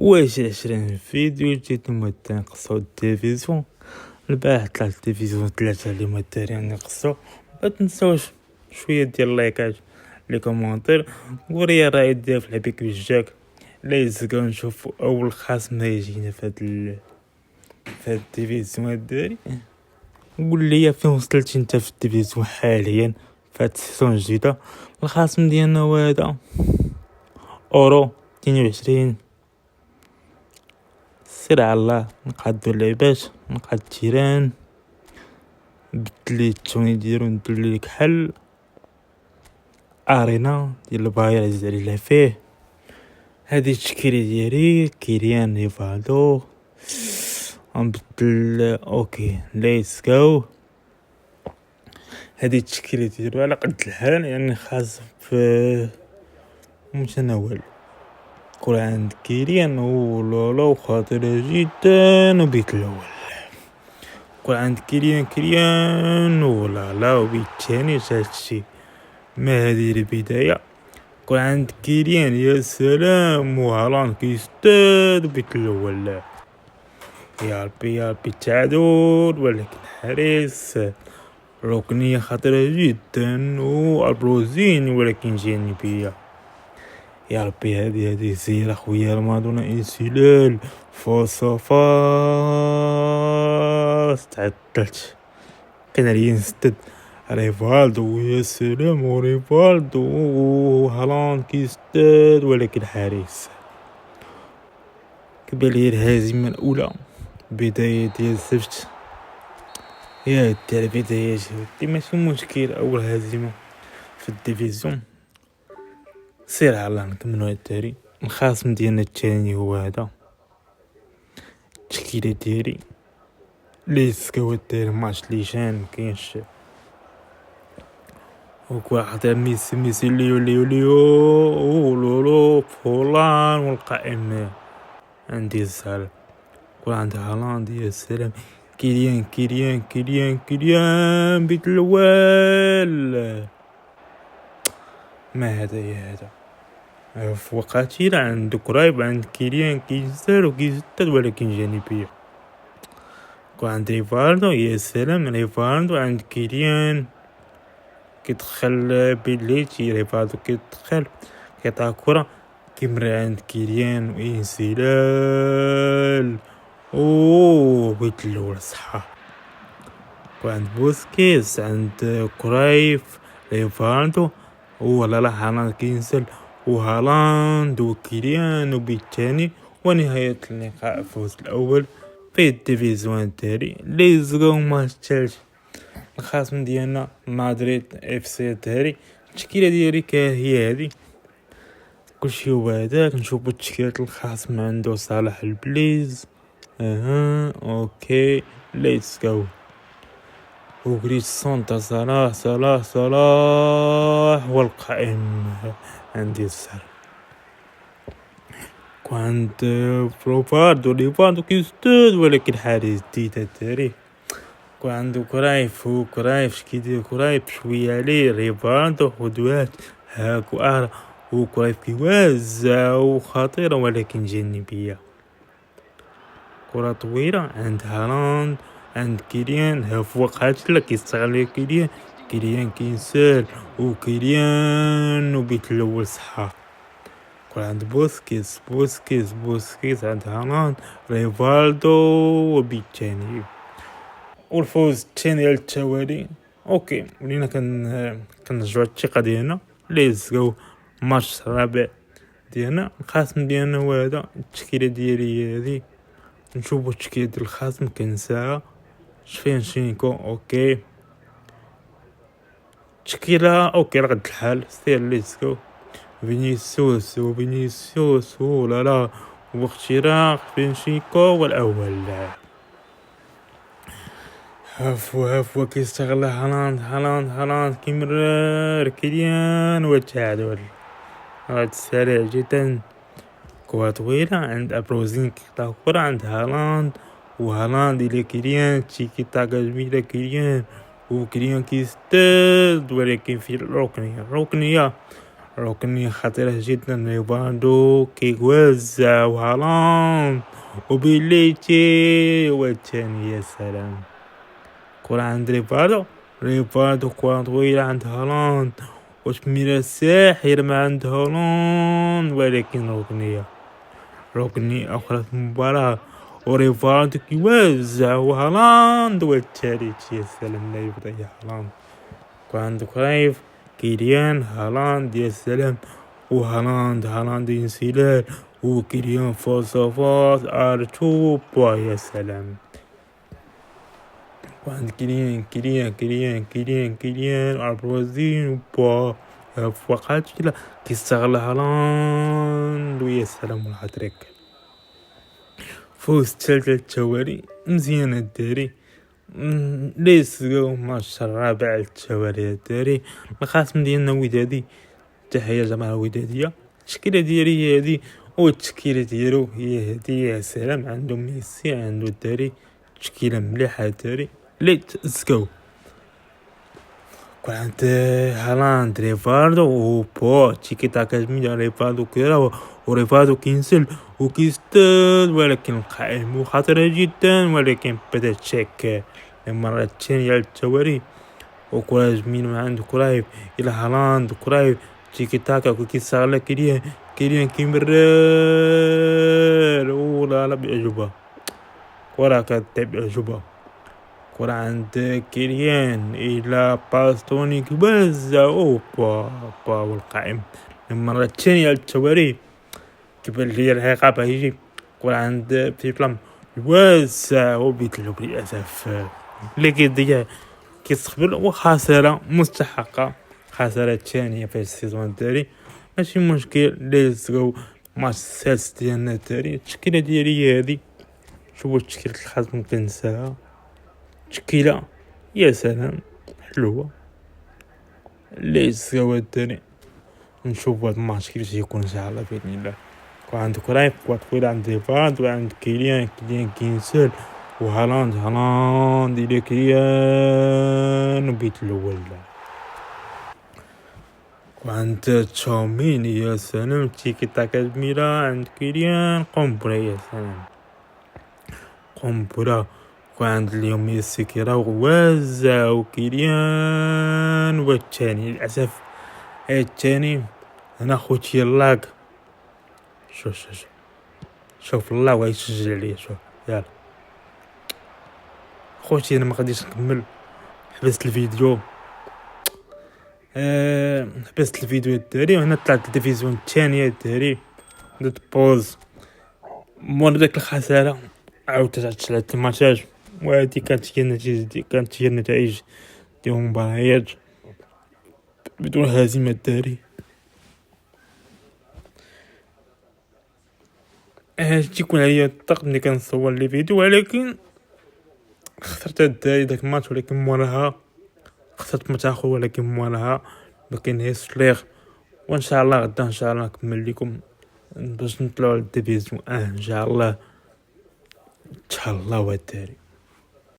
واش 20 فيديو جيت تنقصو التلفزيون. البارح طلع التلفزيون 3 اللي ما دارين نقصو. ما تنساوش شويه ديال اللايكات لي كومونتير وريا الراي ديال في الحبيك بالجاك. ليتس نشوفوا اول خصم يجينا في هاد التلفزيون الداري. قول لي فين وصلتي انت في التلفزيون حاليا في هاد السيزون الجديده. الخصم ديالنا هو هذا اورو 22. سير على الله نقادو اللعبات نقاد التيران بدلي التوني ديالو ندير لك حل ارينا ديال الباير عزيز علينا فيه. هذه التشكيله ديالي كيليان ريفالدو غنبدل اوكي ليتس جو. هذه التشكيله ديالو على قد الحال يعني خاص في متناول. كل عند كيليان ولولو خطيرة جدا وبيت الأول. كل عند كيليان ولا لا وبيت الثاني هادشي ما هذه البداية. كل عند كيليان يا سلام وهالان كيستاد وبيت الأول. يا ربي التعادل ولكن حارس ركنية خطيرة جدا والبروزين ولكن جانبية. يا ربي هذه سير اخويا رمضان انسلال فاس تعطلت كان عليا نسدد ريفالدو يا سلام وريفالدو هالان كيستاد ولكن حارس كبال هي الهزيمة الأولى. بداية ديال السبت يا ديال بداية دي ماشي مشكل. أول هزيمة في الديفيزيون سير على نكملوا التاري. الخصم ديالنا الثاني هو هذا التشكيله ديالي ليس كوا داير ماتش لي جان كاينش واحد ميسي ليو لولو فولان والقائم عندي الزهر. كل عند هالاند يا سلام كيليان بيت الاول. ما هذا يا هذا في وقتي عند قريب عند كيليان كيزار وكيزداد ولكن جانبية. وعند ريفالدو يا سلام ريفالدو عند كيليان كيدخل بليتي ريفالدو كيدخل كيعطي كرة كيمر عند كيليان وانسلال بيت الاول صحة. وعند بوسكيز عند كرايف ريفالدو لا هالاند كينزل وهالاند وكيليان وبالتالي ونهاية اللقاء فوز الأول في الديفيزيون التالي. ليتس جو ماتش الثالث. الخصم ديالنا مدريد اف سي الداري. التشكيله ديالي هي هذه كلشي هو هذاك. نشوفوا التشكيلات الخصم عنده صالح البليز اوكي ليتس جو. وغريت سونتا صلاح والقائم عندي السر. كنت بروفاردو ليفاندو كيستود ولكن حارس جديد التاريخ. وعنده كرايف كيدير كرايف شويه عليه ريفاندو خدوات هاكو وكرايف كيوازع وخطيره ولكن جانبيه. كرة طويلة عند هالاند عند كيليان هفوق هاتلا كيستغل كيليان كينسال وكيليان وبيت الاول صحة. كل عند بوسكيز عند هالاند ريفالدو وبيت الثاني والفوز الثاني على التوالي. اوكي ولينا كنرجعوا الثقة ديالنا. ليتس جو ماتش الرابع ديالنا. الخصم ديالنا هو هذا. التشكيلة ديالي هذه. نشوفوا التشكيلة ديال الخصم كنساها شفينشينكو اوكي تشكيلة اوكي على قد الحال. سير ليتس جو فينيسيوس لا واختراق فينشينكو والاول هفوة كيستغل هالاند كيمرر كيليان والتعادل. هذا سريع جدا. كرة طويلة عند أبروزين كيقطع كرة عند هالاند إلى كيليان تيكي تاكا جميلة كيليان وكيليان كيستاد ولكن في الركنية ركنية خطيرة جدا. ريفالدو كيوزع وهالاند وبيليتي والثاني. يا سلام، كرة عند ريفالدو كرة طويلة عند هالاند وتمريرة ساحرة عند هالاند، ولكن ركنية أخرى في المباراة وريفالدو كيوزع وهالاند والثالث. يا سلام، لا يضيع هالاند. وعند كرايف كيليان هالاند. يا سلام، هالاند انسلال وكيليان فاص ارتو با. يا سلام، وعند كيليان البروزين با فقط كده كيستغل هالاند. ويا سلام، الهاتريك فوز ثالثة التوالي مزيان الداري. ليس ماتش الرابع التوالي الداري. الخصم ديالنا ودادي، تحية جماعة ودادية. التشكيلة ديالي هي هادي والتشكيلة ديالو هي هادي. يا سلام، عنده ميسي، عنده الداري، تشكيلة مليحة الداري. ليتس جو. كانت هالاند ريفالدو وبو تيكي تاكا جميلة. ريفالدو كيراو وريفالدو كينسل وكيستاد، ولكن القائم خطيرة جدا، ولكن بدا تشيك المرة الثانية على التوالي. وكرة جميلة من عند كرايف إلى هالاند. كرايف تيكي تاكا وكيستغل كيليان كيمرر ولا بإعجوبة. كرة كتلعب بإعجوبة. كرة عند كيليان إلى باستوني كيوزع أوبا والقائم المرة الثانية على التوالي. كيبان لي العقاب يجي. كرة عند بلام يوزع وبيتلعب للأسف اللي كيضيع كيستقبل وخسارة مستحقة. خسارة الثانية في السيزون الداري، ماشي مشكل. ليتس جو. ماتش السادس ديالنا الداري. التشكيلة ديالي هي هادي. شوفوا تشكيلة الخصم كنساها. تشكيلة يا سلام حلوة. ليتس جو الداري. نشوف هاد الماتش كيفاش يكون ان شاء الله باذن الله. وعند كرايف كرة طويلة عند ريفالد وعند كيليان كينسل وهالاند إلى كيليان وبيت الأول. وعند تشاوميني. يا سلام، تيكي تاكا جميلة عند كيليان قنبلة. يا سلام، قنبلة. وعند اليوم ميسي كيراو وزع وكيليان والثاني. للأسف الثاني هنا خوتي اللاك. شوف الله ويشجع عليه. شوف يلا خوتي، انا ما غاديش نكمل. حبست الفيديو الداري. وهنا طلعت الديفيزيون الثانية الداري. درت بوز مور داك الخسارة، عاودت تشعلت الماتشات. وهادي كانت هي النتائج ديال المباريات بدون هزيمة الداري. تيكون عليا الضغط ملي كنصور لي فيديو، ولكن خسرت الداري داك الماتش. ولكن موراها خسرت متاخر، ولكن موراها ما كاينش فليغ. وان شاء الله غدا ان شاء الله نكمل لكم باش نطلعوا للديفيزيون ان شاء الله. تهلاو الداري.